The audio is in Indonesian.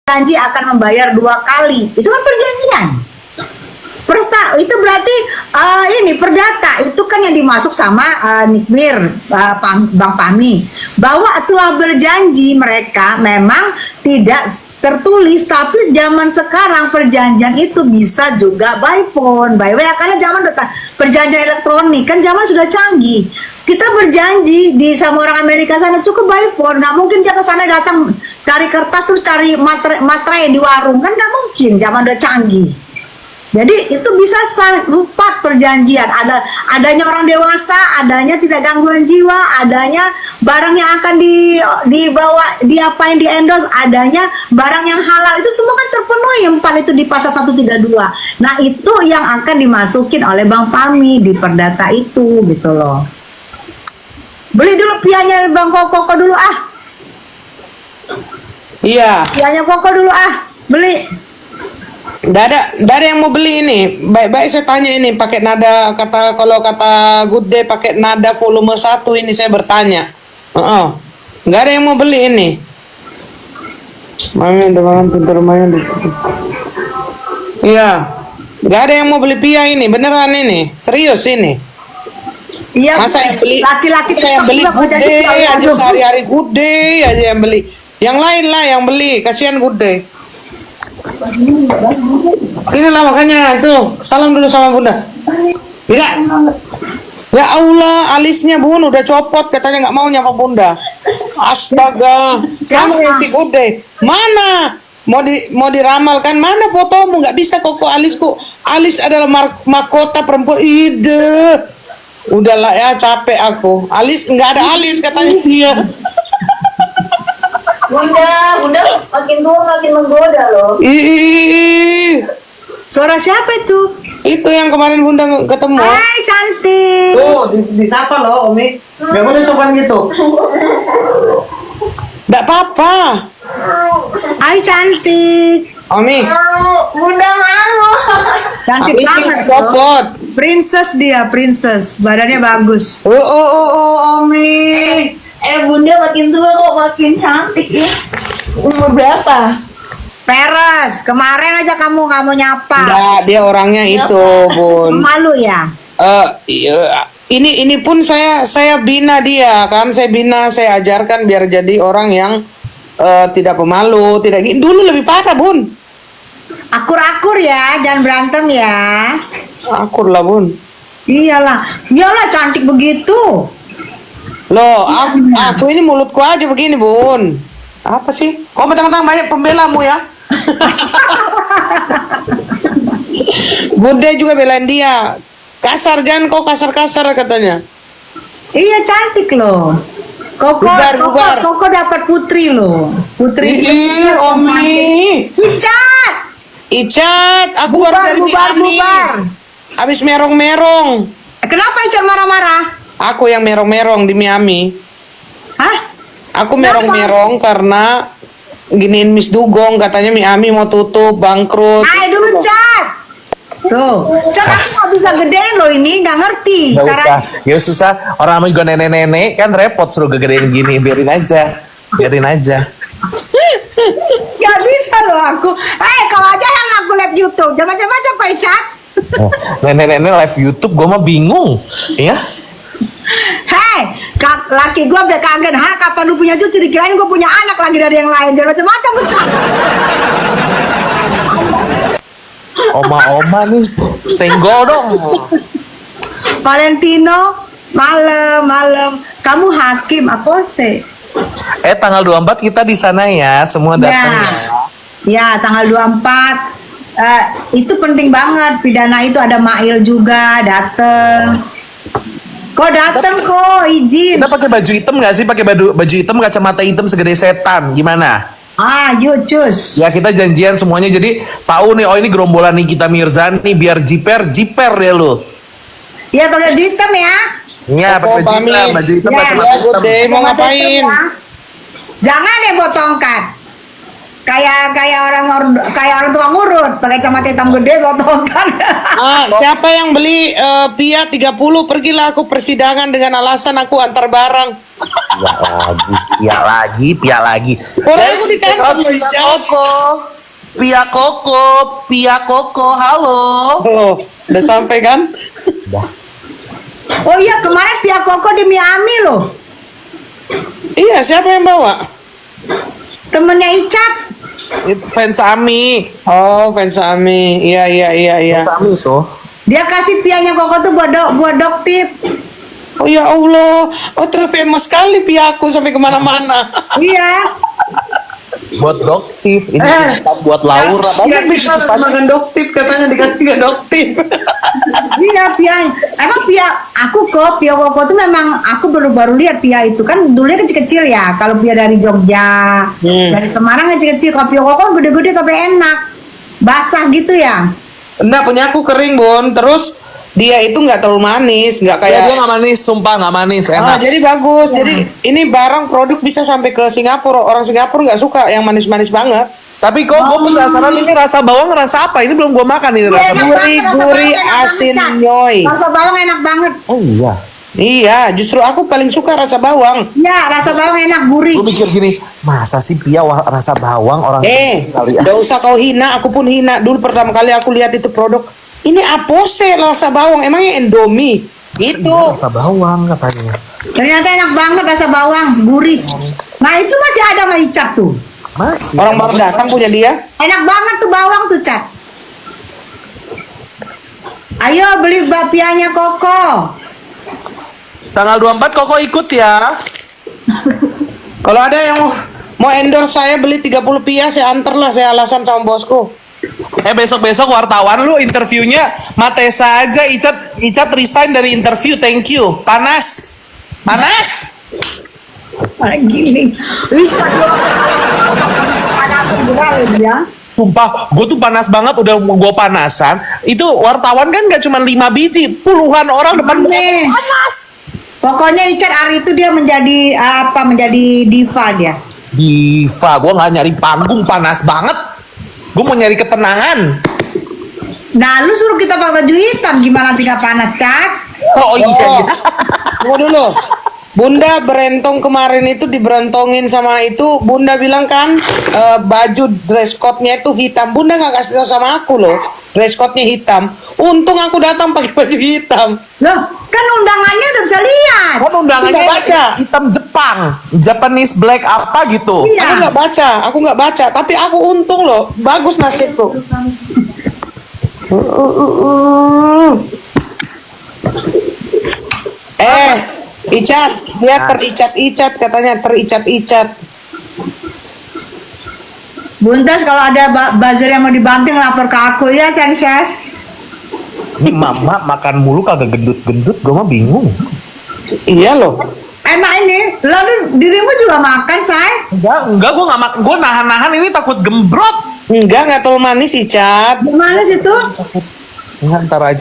janji akan membayar 2 kali. Itu kan perjanjian. Itu berarti ini perdata itu kan yang dimasuk sama Nikmir, Bang Pami, bahwa telah berjanji mereka memang tidak tertulis, tapi zaman sekarang perjanjian itu bisa juga by phone, by WA, karena zaman perjanjian elektronik kan zaman sudah canggih. Kita berjanji di sama orang Amerika sana cukup by phone, nggak mungkin dia ke sana datang cari kertas terus cari materai di warung, kan nggak mungkin, zaman udah canggih. Jadi itu bisa 4 perjanjian, adanya orang dewasa, adanya tidak gangguan jiwa, adanya barang yang akan dibawa, diapain, di endorse, adanya barang yang halal, itu semua kan terpenuhi 4 itu di pasal 132. Nah itu yang akan dimasukin oleh Bang Fahmi di perdata itu gitu loh. Beli dulu pianya Bang Koko dulu ah. Iya. Pianya Koko dulu ah, beli. Nggak ada yang mau beli ini. Baik-baik saya tanya ini pakai nada kalau kata Good Day pakai nada volume 1 ini saya bertanya. Nggak ada yang mau beli ini. Mami udah makan pintu rumahnya. Iya. Nggak ada yang mau beli Pia ini, beneran ini. Serius ini. Iya. Masa yang beli laki-laki saya beli Good Day aja sehari-hari Good Day aja yang beli. Yang lain lah yang beli, kasihan Good Day. Sini lah makanya tuh salam dulu sama Bunda. Tidak. Ya Allah, alisnya Bun udah copot katanya nggak mau nyapa Bunda. Astaga, sama si Good Day. Mana? Mau diramalkan mana fotomu? Nggak bisa kok alisku. Alis adalah mahkota perempuan. Ide. Udahlah ya capek aku. Alis nggak ada alis katanya dia. Bunda makin tua makin menggoda loh. Suara siapa itu? Itu yang kemarin Bunda ketemu. Hai cantik. Tuh, disapa loh Umi. Gak boleh sopan gitu. Gak apa-apa. Hai cantik. Omi. Bunda malu. Cantik banget Copot. Princess dia, princess. Badannya bagus. Omi. Bunda makin tua kok makin cantik ya. Umur berapa? Peres, kemarin aja kamu nyapa. Enggak, dia orangnya itu, Bun. Malu ya? Iya. Ini pun saya bina dia kan, saya ajarkan biar jadi orang yang tidak pemalu, tidak gitu. Dulu lebih parah, Bun. Akur-akur ya, jangan berantem ya. Akur lah, Bun. Iyalah cantik begitu. Loh, aku ini mulutku aja begini, Bun. Apa sih? Kok mentang-mentang banyak pembelamu ya? Bunda juga belain dia. Kasar jangan kau kasar-kasar katanya. Iya cantik loh. Koko dapat putri loh. Putri. Omi. Icat, aku baru dari bubar. Habis merong-merong. Kenapa Icat marah-marah? Aku yang merong-merong di Miami. Hah? Aku merong-merong karena giniin Miss Dugong katanya Miami mau tutup, bangkrut. Ayo dulu Cat. Tuh, Cat aku nggak bisa gedein loh ini, nggak ngerti. Gak usah, ya susah. Orang sama juga nenek-nenek kan repot suruh gedein gini, biarin aja. Gak bisa loh aku. Kau aja yang aku live YouTube, jangan macam-macam Pak Icat. Nenek-nenek live YouTube, gue mah bingung, ya. Laki gue udah kaget, kapan lu punya cucu, dikirain gue punya anak lagi dari yang lain, dan macam-macam. Oma nih, senggol dong. Valentino, malam, kamu hakim apa sih? Tanggal 24 kita di sana ya, semua datang ya. Tanggal 24 itu penting banget, pidana itu ada Mail juga dateng. Kok dateng kok, izin. Kita pakai baju hitam nggak sih? Pakai baju hitam, kacamata hitam segede setan, gimana? Yuk cus. Ya kita janjian semuanya, jadi tahu nih, oh ini gerombolan nih kita Mirzan nih, biar jiper deh lu. Iya pakai baju hitam ya. Iya pakai baju hitam, kacamata hitam. Mau ngapain? Jangan deh bawa tongkat. kayak orang tukang urut pakai kacamata hitam gede tonton. Siapa yang beli Pia 30 pergilah aku persidangan dengan alasan aku antar barang. Pia lagi. Orang aku ditangkap Pia Koko, halo. Oh, udah sampai kan? Oh iya, kemarin pihak Koko di Miami loh. Iya, siapa yang bawa? Temennya Icat. Fans Ami. Oh, fans Ami. Iya. Fans Ami tuh. Dia kasih pianya Koko tuh buat doktip. Oh ya Allah, terfamous sekali Pia aku sampai kemana-mana. Iya. Buat doktif, ini buat Laura. Iya, bisa makan doktip katanya dikasih doktip. Iya, Pia. Emang Pia, Pia Koko tuh memang aku baru lihat Pia itu kan dulunya kecil-kecil ya. Kalau Pia dari Jogja, dari Semarang kecil-kecil. Kalau Pia Koko gede-gede tapi enak, basah gitu ya. Enggak, punya aku kering Bon. Terus dia itu nggak terlalu manis, nggak kayak. Dia nggak manis, sumpah nggak manis, enak. Jadi bagus. Jadi ini barang produk bisa sampai ke Singapura. Orang Singapura nggak suka yang manis-manis banget. Tapi kok gue penasaran ini rasa bawang rasa apa? Ini belum gue makan ini rasa bawang. Gurih, asin, nyoy. Rasa bawang enak banget. Oh iya. Iya, justru aku paling suka rasa bawang. Iya, rasa bawang enak, gurih. Gue mikir gini, masa sih Pia rasa bawang orang kali ya? Gak usah kau hina, aku pun hina. Dulu pertama kali aku lihat itu produk, ini apose rasa bawang, emangnya Indomie? Gitu. Iya, rasa bawang katanya. Ternyata enak banget rasa bawang, gurih. Nah itu masih ada sama Icat tuh. Masih. Orang baru datang punya dia. Enak banget tuh bawang tuh, Cat. Ayo beli bapianya Koko. Tanggal 24 Koko ikut ya. Kalau ada yang mau endorse saya beli 30 Pia, saya antar lah, saya alasan sama bosku. Besok-besok wartawan lu interviewnya Matesa aja. Icat resign dari interview, thank you. Panas. Giling. Icat loh. Panas beneran ya. Sumpah, gue tuh panas banget, udah gue panasan. Itu wartawan kan gak cuma 5 biji, puluhan orang depan Aneh. panas. Pokoknya Icat hari itu dia menjadi diva dia. Diva, gue gak nyari panggung, panas banget. Gue mau nyari ketenangan. Nah lu suruh kita pakai baju hitam gimana tinggal panas, Cat? Oh iya. Tunggu dulu. Bunda berentong kemarin itu diberentongin sama itu. Bunda bilang kan baju dress code-nya itu hitam. Bunda nggak kasih tahu sama aku loh. Dress code-nya hitam. Untung aku datang pakai baju hitam. Loh, kan undangannya udah bisa lihat. Kan undangannya Nggak baca. hitam Jepang, Japanese black apa gitu. Iya. Aku nggak baca. Tapi aku untung loh. Bagus nasibku. Icat, dia tericat-icat katanya, tericat-icat. Buntas kalau ada buzzer yang mau dibanting lapor ke aku ya, Chances. Ini mama makan mulu kagak gendut-gendut, gue mah bingung. Iya loh. Emang ini, lalu dirimu juga makan, Say? Enggak, gue nggak makan, gue nahan-nahan ini takut gembrot. Enggak terlalu manis, Icat. Gimana sih tuh? Ntar aja.